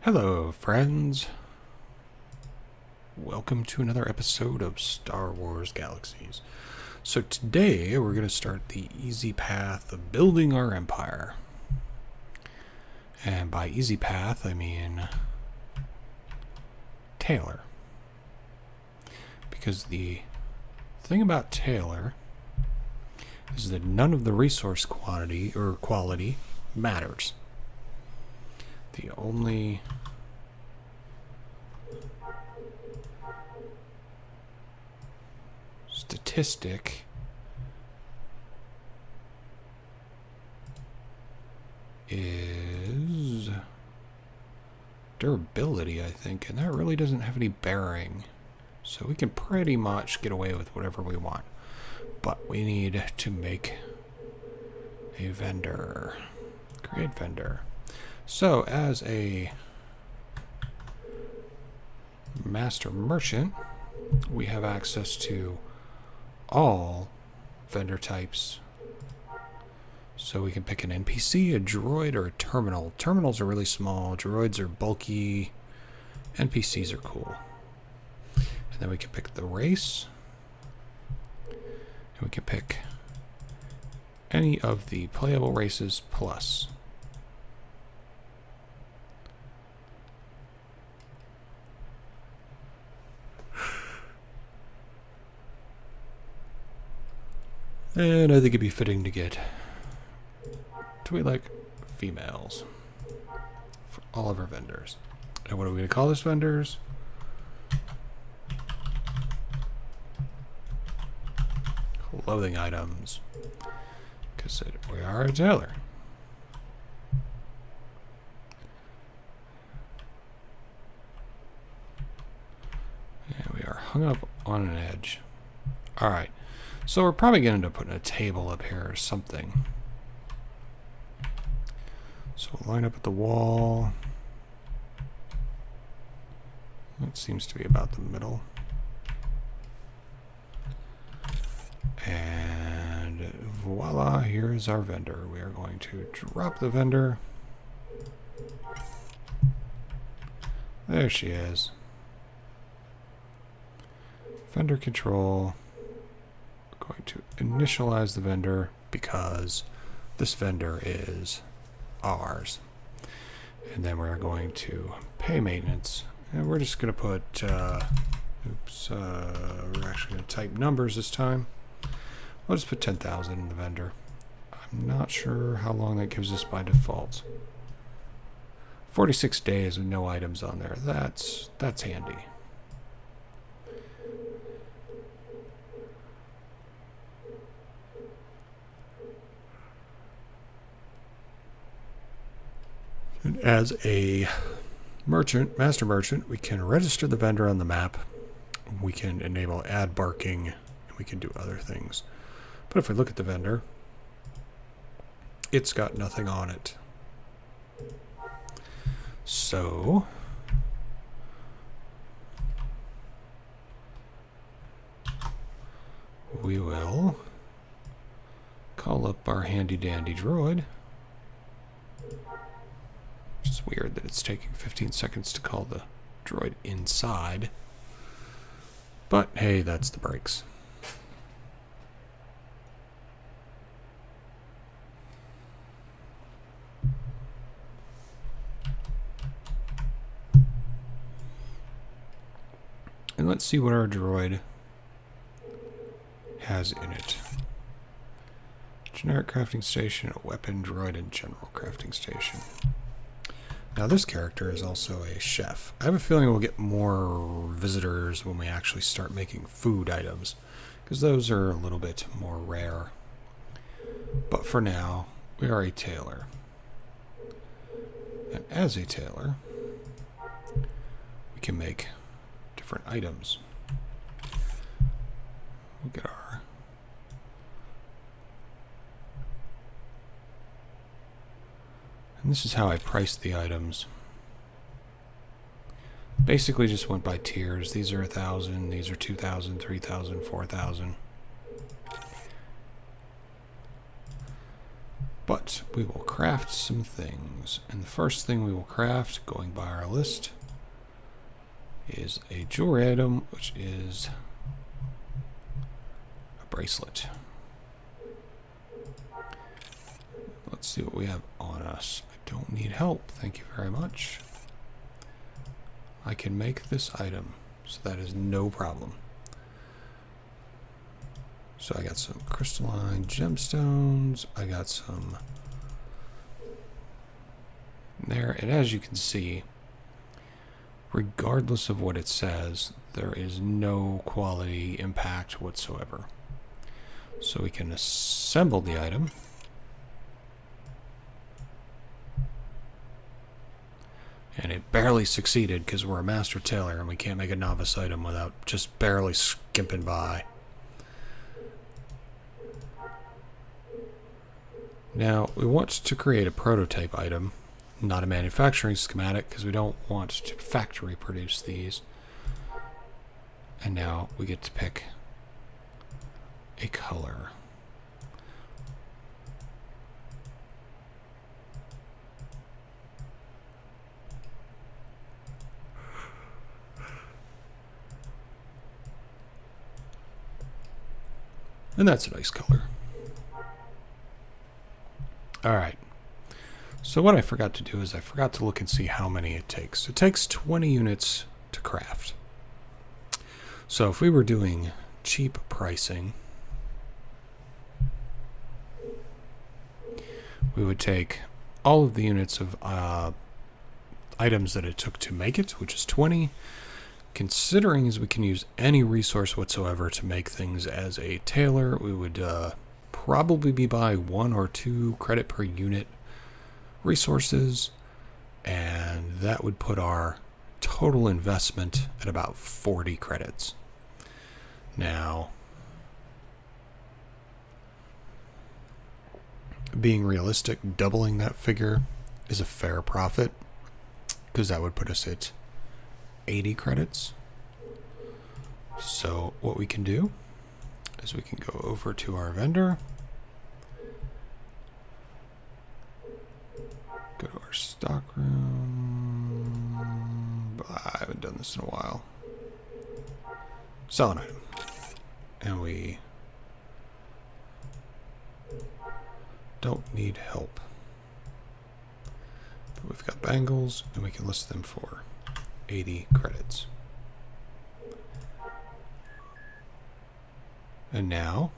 Hello, friends. Welcome to another episode of Star Wars Galaxies. So today we're going to start the easy path of building our empire. And by easy path, I mean Taylor. Because the thing about Taylor is that none of the resource quantity or quality matters. The only statistic is durability, I think, and that really doesn't have any bearing. So we can pretty much get away with whatever we want. But we need to make a vendor. Create vendor. So, as a master merchant, we have access to all vendor types. So we can pick an NPC, a droid, or a terminal. Terminals are really small, droids are bulky, NPCs are cool. And then we can pick the race, and we can pick any of the playable races plus. And I think it'd be fitting to get like females for all of our vendors. And what are we going to call these vendors? Clothing items. Because we are a tailor. And we are hung up on an edge. Alright. So we're probably going to end up putting a table up here or something. So we'll line up at the wall. That seems to be about the middle. And voila, here's our vendor. We are going to drop the vendor. There she is. Vendor control. Going to initialize the vendor because this vendor is ours. And then we're going to pay maintenance. And we're just going to put, we're actually going to type numbers this time. We'll just put 10,000 in the vendor. I'm not sure how long that gives us by default. 46 days with no items on there. That's handy. And as a merchant, master merchant, we can register the vendor on the map. We can enable ad barking, and we can do other things. But if we look at the vendor, it's got nothing on it. So we will call up our handy dandy droid. It's weird that it's taking 15 seconds to call the droid inside. But hey, that's the brakes. And let's see what our droid has in it. Generic crafting station, a weapon droid, and general crafting station. Now this character is also a chef. I have a feeling we'll get more visitors when we actually start making food items, because those are a little bit more rare. But for now, we are a tailor. And as a tailor, we can make different items. We'll get our and this is how I priced the items. Basically just went by tiers. These are 1,000, these are 2,000, 3,000, 4,000. But we will craft some things. And the first thing we will craft, going by our list, is a jewelry item, which is a bracelet. Let's see what we have on us. I don't need help, thank you very much. I can make this item, so that is no problem. So I got some crystalline gemstones, I got some there, and as you can see, regardless of what it says, there is no quality impact whatsoever. So we can assemble the item. And it barely succeeded because we're a master tailor and we can't make a novice item without just barely skimping by. Now, we want to create a prototype item, not a manufacturing schematic, because we don't want to factory produce these. And now we get to pick a color. And that's a nice color. Alright. So what I forgot to do is I forgot to look and see how many it takes. It takes 20 units to craft. So if we were doing cheap pricing, we would take all of the units of items that it took to make it, which is 20. Considering as we can use any resource whatsoever to make things as a tailor, we would probably be by 1 or 2 credit per unit resources, and that would put our total investment at about 40 credits. Now, being realistic, doubling that figure is a fair profit, because that would put us at 80 credits. So what we can do is we can go over to our vendor, go to our stock room. I haven't done this in a while. Sell an item. And we don't need help. But we've got bangles and we can list them for 80 credits. And now,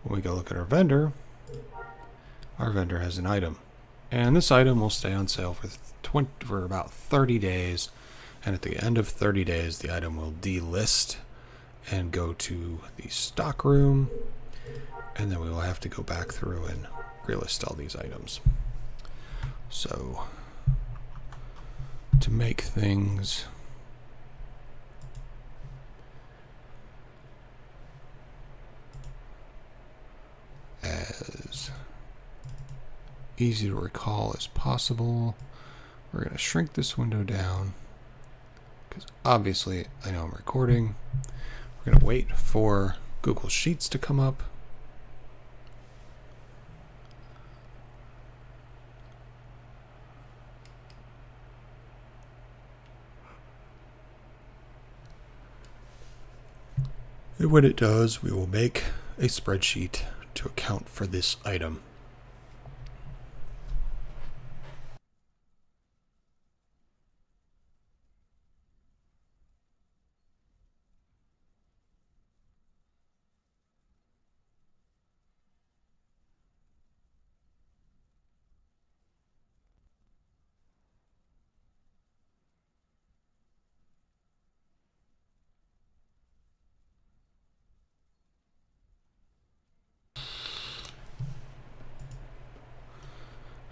when we go look at our vendor has an item. And this item will stay on sale for about 30 days. And at the end of 30 days, the item will delist and go to the stock room. And then we will have to go back through and relist all these items. So, to make things as easy to recall as possible, we're going to shrink this window down because obviously I know I'm recording. We're going to wait for Google Sheets to come up. And when it does, we will make a spreadsheet to account for this item.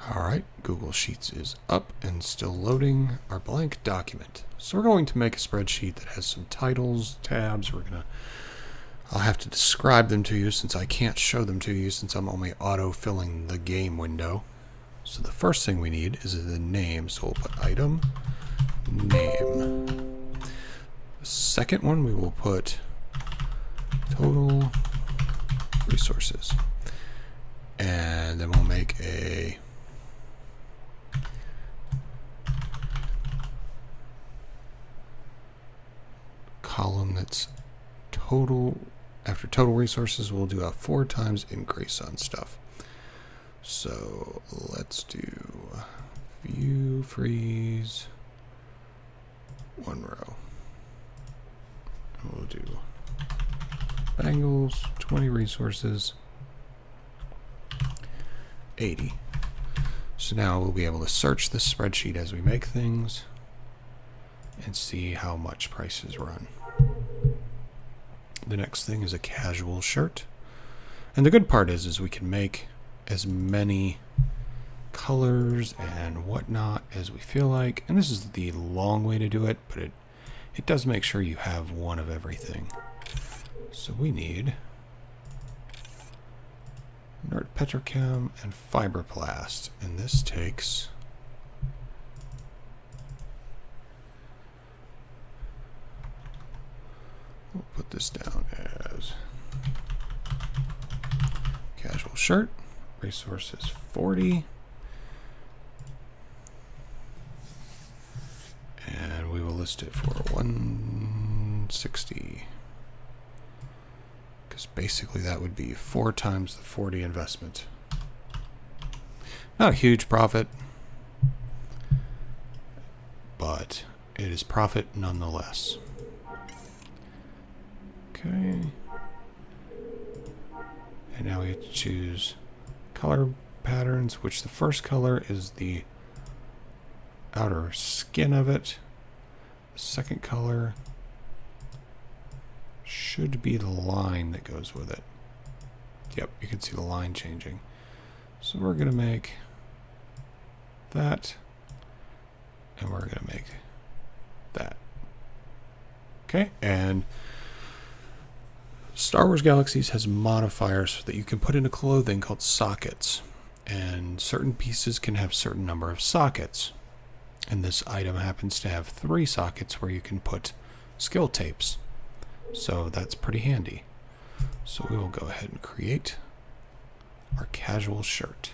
Alright, Google Sheets is up and still loading our blank document. So we're going to make a spreadsheet that has some titles, tabs. I'll have to describe them to you since I can't show them to you since I'm only auto-filling the game window. So the first thing we need is the name. So we'll put item, name. The second one we will put total resources. And then we'll make a column that's total. After total resources, we'll do a 4 times increase on stuff. So let's do view freeze 1 row. We'll do bangles 20 resources 80. So now we'll be able to search this spreadsheet as we make things and see how much prices run. The next thing is a casual shirt. And the good part is we can make as many colors and whatnot as we feel like. And this is the long way to do it, but it does make sure you have one of everything. So we need inert petrochem and fiberplast. And this takes we'll put this down as casual shirt, resources 40, and we will list it for 160, because basically that would be 4 times the 40 investment. Not a huge profit, but it is profit nonetheless. Okay. And now we have to choose color patterns, which the first color is the outer skin of it. The second color should be the line that goes with it. Yep, you can see the line changing. So we're going to make that, and we're going to make that. Okay, and Star Wars Galaxies has modifiers that you can put into clothing called sockets, and certain pieces can have certain number of sockets, and this item happens to have 3 sockets where you can put skill tapes, so that's pretty handy. So we will go ahead and create our casual shirt.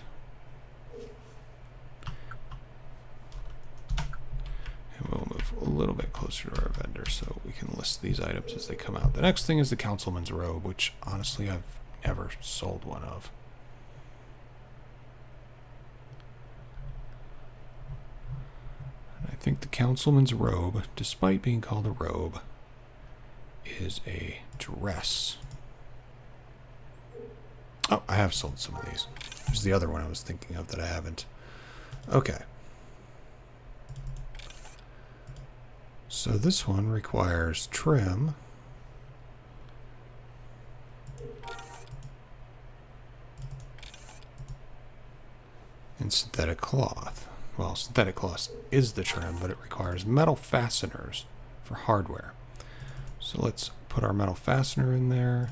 And we'll move a little bit closer to our vendor so we can list these items as they come out. The next thing is the Councilman's Robe, which honestly I've never sold one of. And I think the Councilman's Robe, despite being called a robe, is a dress. Oh, I have sold some of these. There's the other one I was thinking of that I haven't. Okay. So this one requires trim and synthetic cloth. Well, synthetic cloth is the trim, but it requires metal fasteners for hardware. So let's put our metal fastener in there.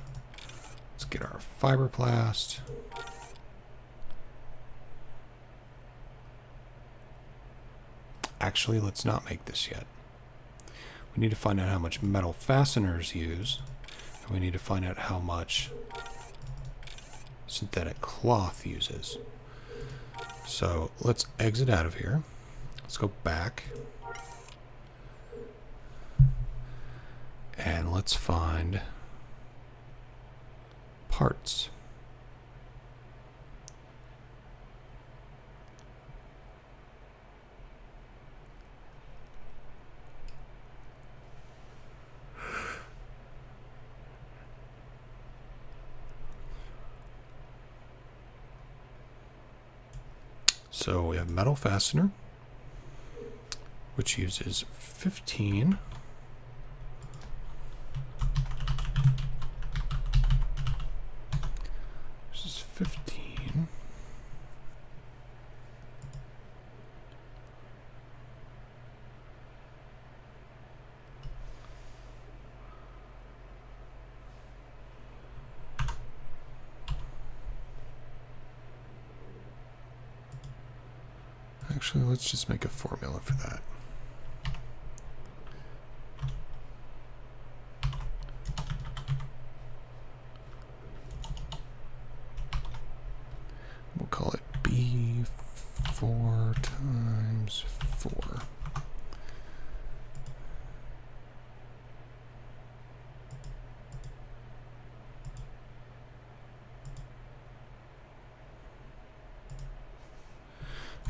Let's get our fiberplast. Actually, let's not make this yet. We need to find out how much metal fasteners use, and we need to find out how much synthetic cloth uses. So let's exit out of here. Let's go back. And let's find parts. So we have metal fastener, which uses 15. This is 15. Actually, let's just make a formula for that. We'll call it B4 times 4.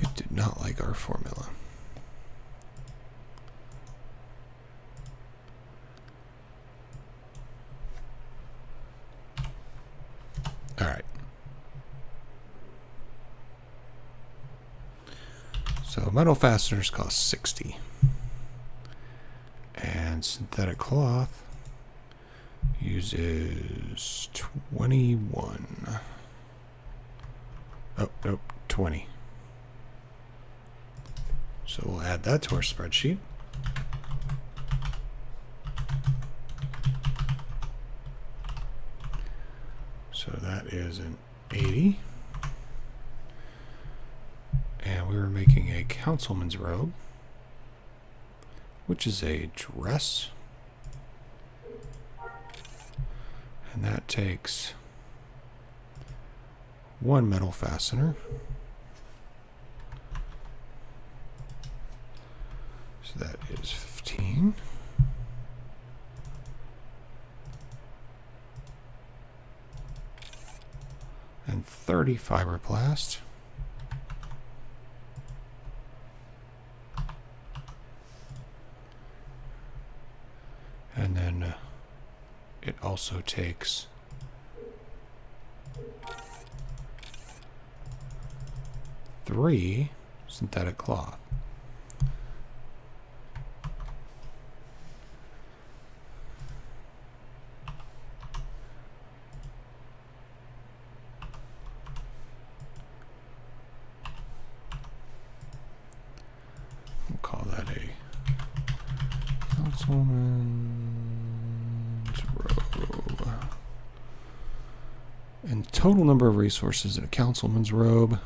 It did not like our formula. All right. So metal fasteners cost 60. And synthetic cloth uses 21. Oh, nope, 20. So we'll add that to our spreadsheet. So that is an 80. And we were making a councilman's robe, which is a dress. And that takes one metal fastener. So that is 15. And 30 fiberblast. And then it also takes three synthetic cloth. We'll call that a Councilman's robe. And the total number of resources in a councilman's robe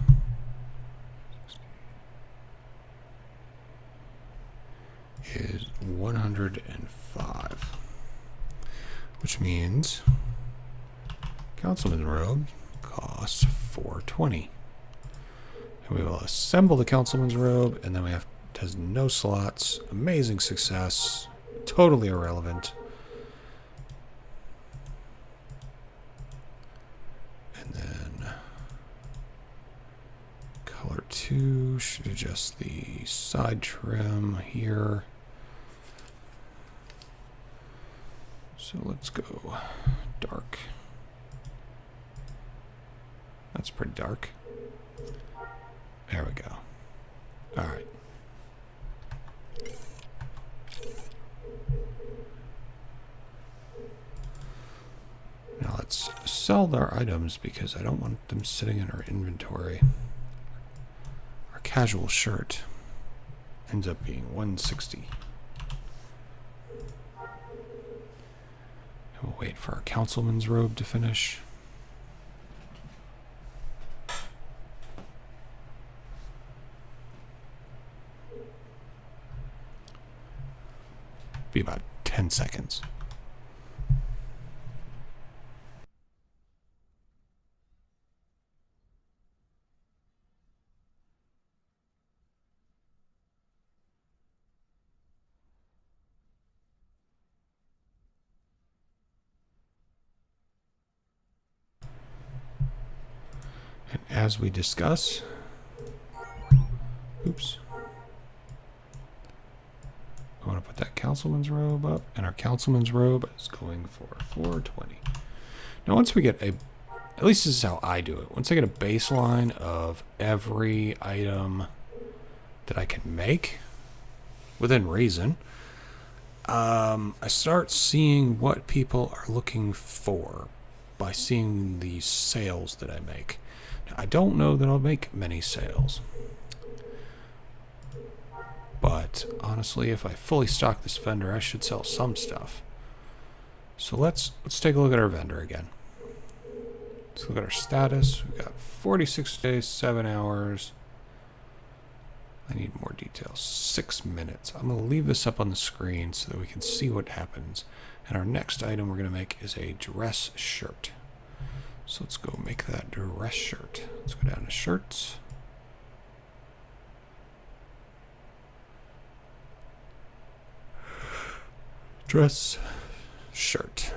is 105, which means councilman's robe costs 420. And we will assemble the councilman's robe, and then we have has no slots. Amazing success. Totally irrelevant. And then color 2 should adjust the side trim here. So let's go dark. That's pretty dark. There we go. All right. Now let's sell our items because I don't want them sitting in our inventory. Our casual shirt ends up being 160. And we'll wait for our councilman's robe to finish. Be about 10 seconds. And as we discuss, oops, I want to put that councilman's robe up, and our councilman's robe is going for 420. Now, once we get at least this is how I do it. Once I get a baseline of every item that I can make within reason, I start seeing what people are looking for by seeing the sales that I make. Now, I don't know that I'll make many sales. But honestly, if I fully stock this vendor, I should sell some stuff. So let's take a look at our vendor again. Let's look at our status. We've got 46 days, 7 hours. I need more details. 6 minutes. I'm going to leave this up on the screen so that we can see what happens. And our next item we're going to make is a dress shirt. So let's go make that dress shirt. Let's go down to shirts. Dress shirt.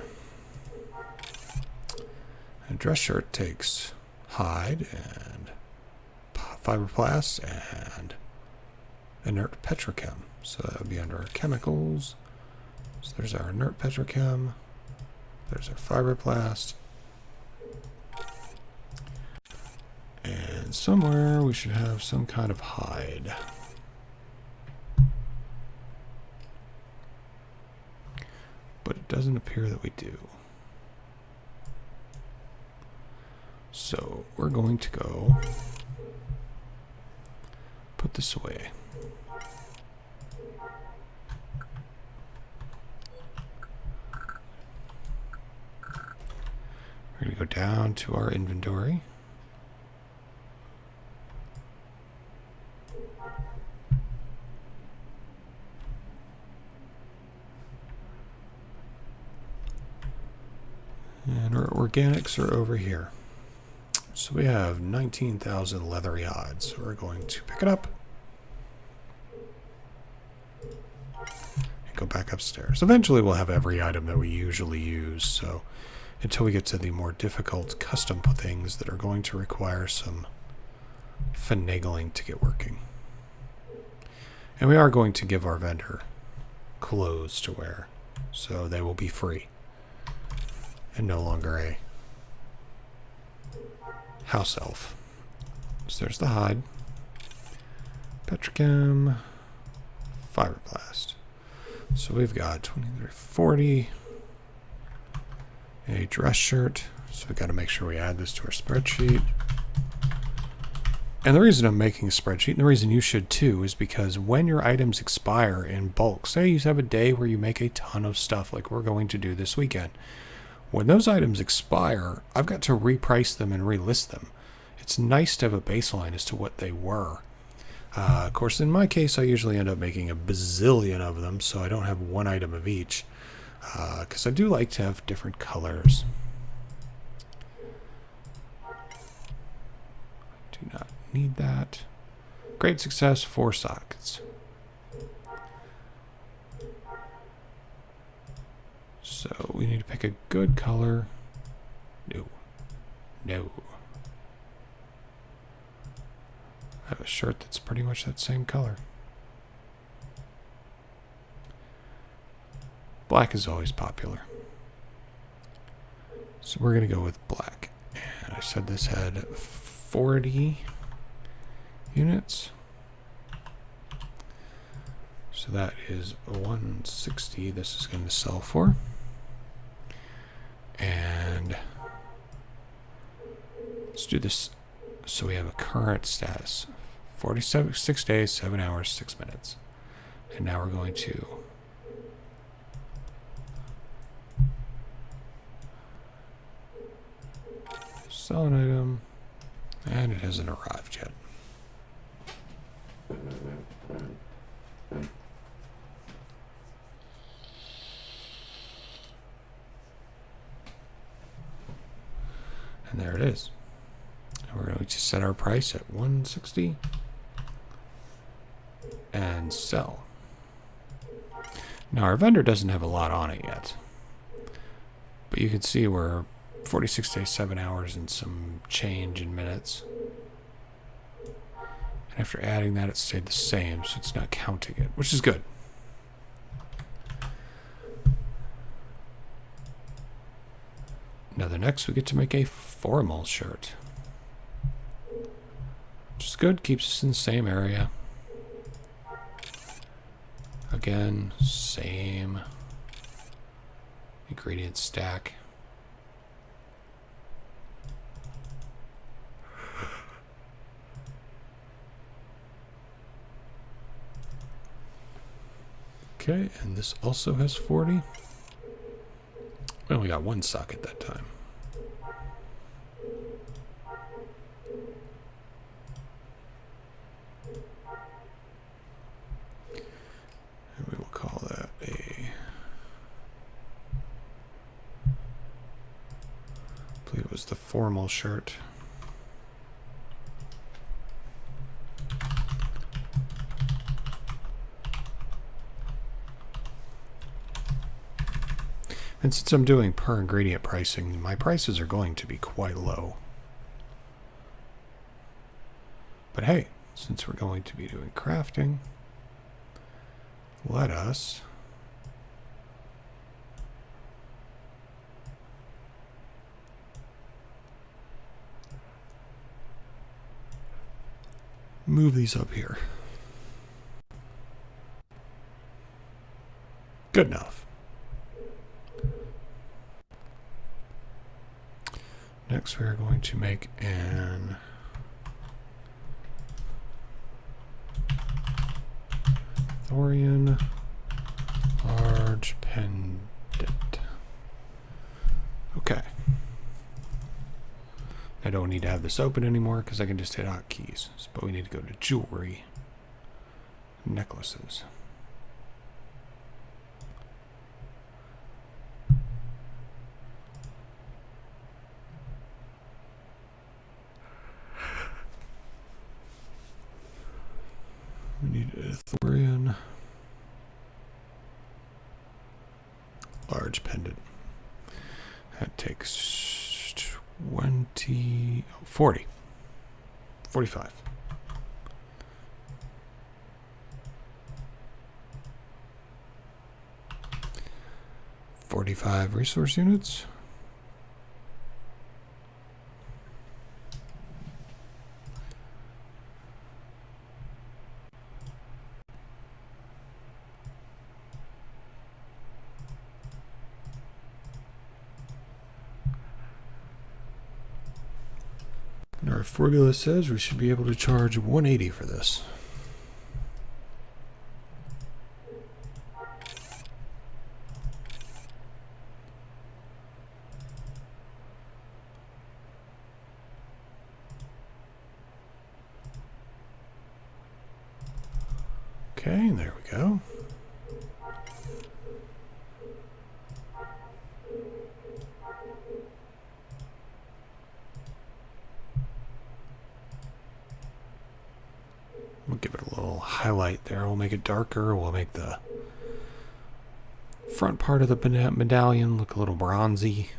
A dress shirt takes hide and fiberplast and inert petrochem. So that would be under our chemicals. So there's our inert petrochem. There's our fiberplast. And somewhere we should have some kind of hide. But it doesn't appear that we do. So we're going to go put this away. We're going to go down to our inventory. And our organics are over here. So we have 19,000 leathery odds. So we're going to pick it up and go back upstairs. Eventually we'll have every item that we usually use. So until we get to the more difficult custom things that are going to require some finagling to get working. And we are going to give our vendor clothes to wear. So they will be free. And no longer a house elf. So there's the hide, petrochem, fiberplast. So we've got 2340, a dress shirt. So we've got to make sure we add this to our spreadsheet. And the reason I'm making a spreadsheet, and the reason you should too, is because when your items expire in bulk, say you have a day where you make a ton of stuff like we're going to do this weekend. When those items expire, I've got to reprice them and relist them. It's nice to have a baseline as to what they were. Of course, in my case, I usually end up making a bazillion of them, so I don't have one item of each. Because I do like to have different colors. I do not need that. Great success, 4 sockets. So we need to pick a good color. No. No. I have a shirt that's pretty much that same color. Black is always popular. So we're going to go with black. And I said this had 40 units. So that is 160 this is going to sell for. And let's do this so we have a current status. 6 days, 7 hours, 6 minutes. And now we're going to sell an item, and it hasn't arrived yet. And there it is. And we're going to set our price at 160 and sell. Now our vendor doesn't have a lot on it yet, but you can see we're 46 days, 7 hours, and some change in minutes. And after adding that, it stayed the same, so it's not counting it, which is good. Now the next we get to make a formal shirt, which is good, keeps us in the same area. Again, same ingredient stack. Okay, and this also has 40. We only got one socket that time. And we will call that a... I believe it was the formal shirt. And since I'm doing per ingredient pricing, my prices are going to be quite low. But hey, since we're going to be doing crafting, let us move these up here. Good enough. Next, we're going to make an Orion Arch Pen. Okay. I don't need to have this open anymore because I can just hit hotkeys. But we need to go to jewelry, necklaces. We need a Thorian large pendant. That takes 20, 40, 45. $45 resource units. Our formula says we should be able to charge $180 for this. Okay, there we go. We'll give it a little highlight there. We'll make it darker. We'll make the front part of the medallion look a little bronzy.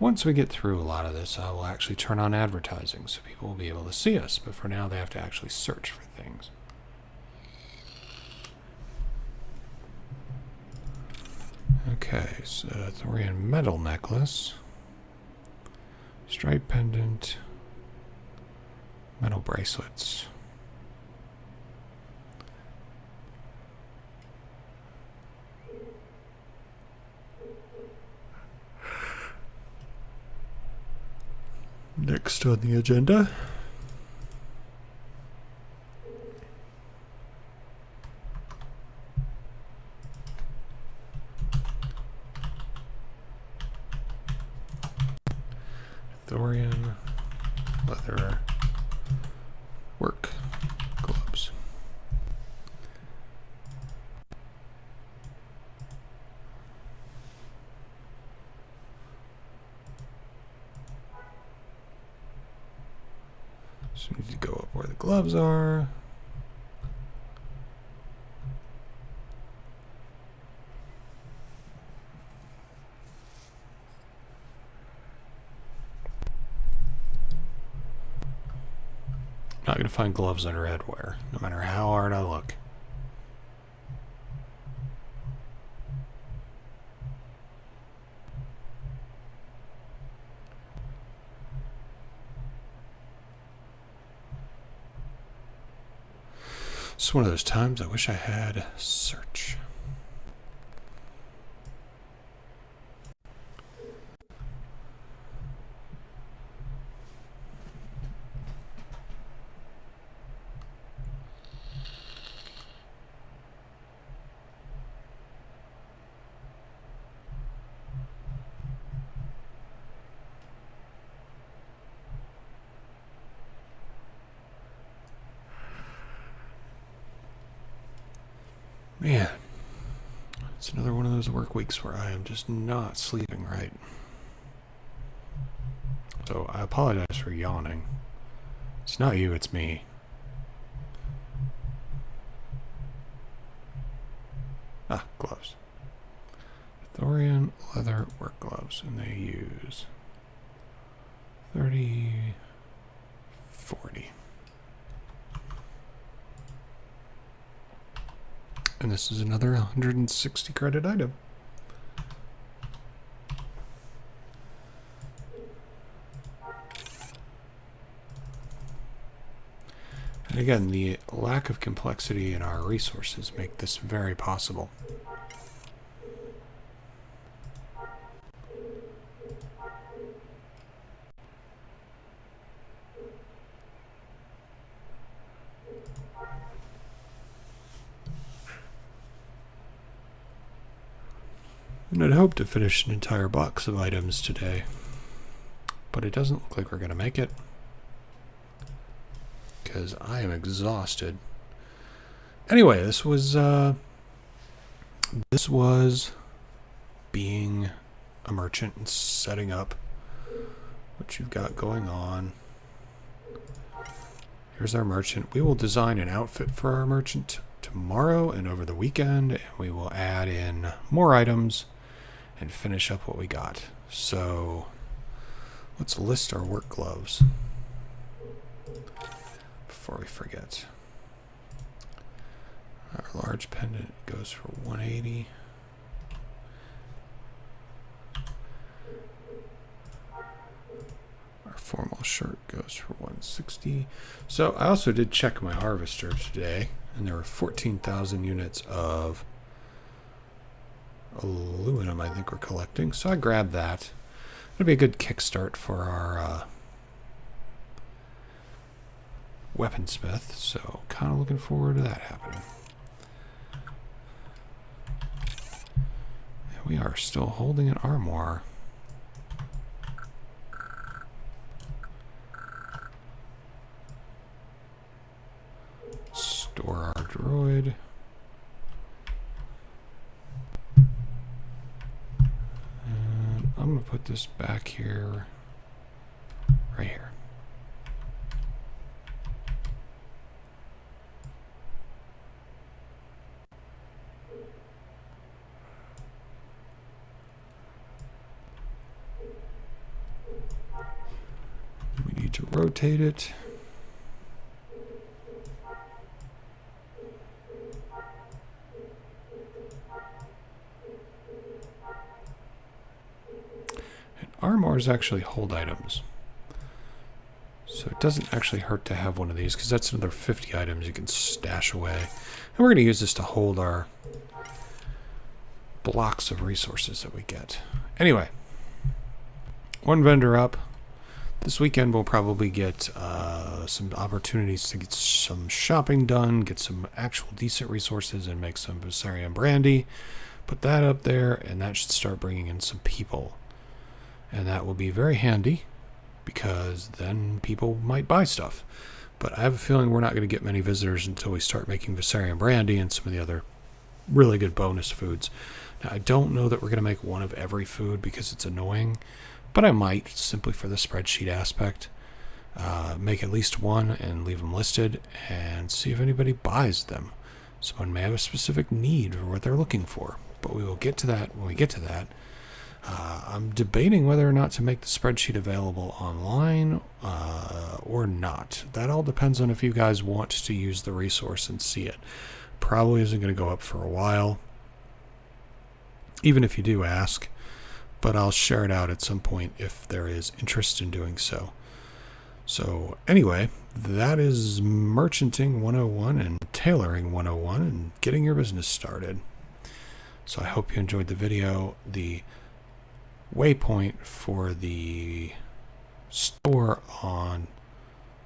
Once we get through a lot of this, I will actually turn on advertising so people will be able to see us. But for now, they have to actually search for things. Okay, so Thorian metal necklace, stripe pendant, metal bracelets. Next on the agenda, Thorian leather work gloves. So we need to go up where the gloves are. Not going to find gloves under headwear, no matter how hard I look. It's one of those times I wish I had search. Man, It's another one of those work weeks where I am just not sleeping right. So I apologize for yawning. It's not you, it's me. Ah, gloves. Orion leather work gloves, and they use 30, 40. And this is another 160 credit item. And again, the lack of complexity in our resources make this very possible. And I'd hoped to finish an entire box of items today, but it doesn't look like we're going to make it, because I am exhausted. Anyway, this was being a merchant and setting up what you've got going on. Here's our merchant. We will design an outfit for our merchant tomorrow and over the weekend, and we will add in more items and finish up what we got. So let's list our work gloves before we forget. Our large pendant goes for 180. Our formal shirt goes for 160. So I also did check my harvester today, and there were 14,000 units of aluminum I think we're collecting, so I grabbed that. It'll be a good kickstart for our weaponsmith, so kind of looking forward to that happening. And we are still holding an armoire. Store our droid. I'm going to put this back here, right here. We need to rotate it. Armors actually hold items, so it doesn't actually hurt to have one of these, because that's another 50 items you can stash away. And we're going to use this to hold our blocks of resources that we get. Anyway, one vendor up. This weekend we'll probably get some opportunities to get some shopping done, get some actual decent resources, and make some Viserion brandy. Put that up there, and that should start bringing in some people. And that will be very handy, because then people might buy stuff. But I have a feeling we're not going to get many visitors until we start making Viserion brandy and some of the other really good bonus foods. Now, I don't know that we're going to make one of every food because it's annoying, but I might, simply for the spreadsheet aspect, make at least one and leave them listed and see if anybody buys them. Someone may have a specific need for what they're looking for, but we will get to that when we get to that. I'm debating whether or not to make the spreadsheet available online or not. That all depends on if you guys want to use the resource and see it. Probably isn't going to go up for a while, even if you do ask, but I'll share it out at some point if there is interest in doing so. So anyway, that is Merchanting 101 and Tailoring 101 and getting your business started. So I hope you enjoyed the video. The waypoint for the store on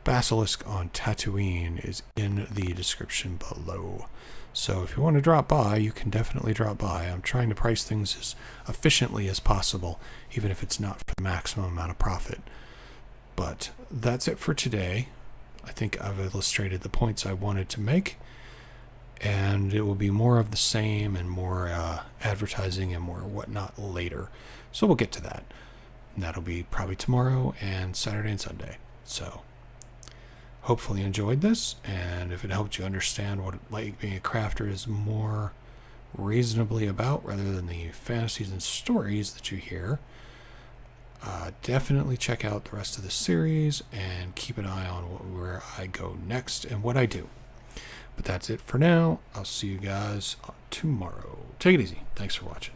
Basilisk on Tatooine is in the description below. So if you want to drop by, you can definitely drop by. I'm trying to price things as efficiently as possible, even if it's not for the maximum amount of profit. But that's it for today. I think I've illustrated the points I wanted to make. and it will be more of the same and more advertising and more whatnot later. So we'll get to that. And that'll be probably tomorrow and Saturday and Sunday. So hopefully you enjoyed this, and if it helped you understand what like being a crafter is more reasonably about rather than the fantasies and stories that you hear, definitely check out the rest of the series and keep an eye on where I go next and what I do. But that's it for now. I'll see you guys tomorrow. Take it easy. Thanks for watching.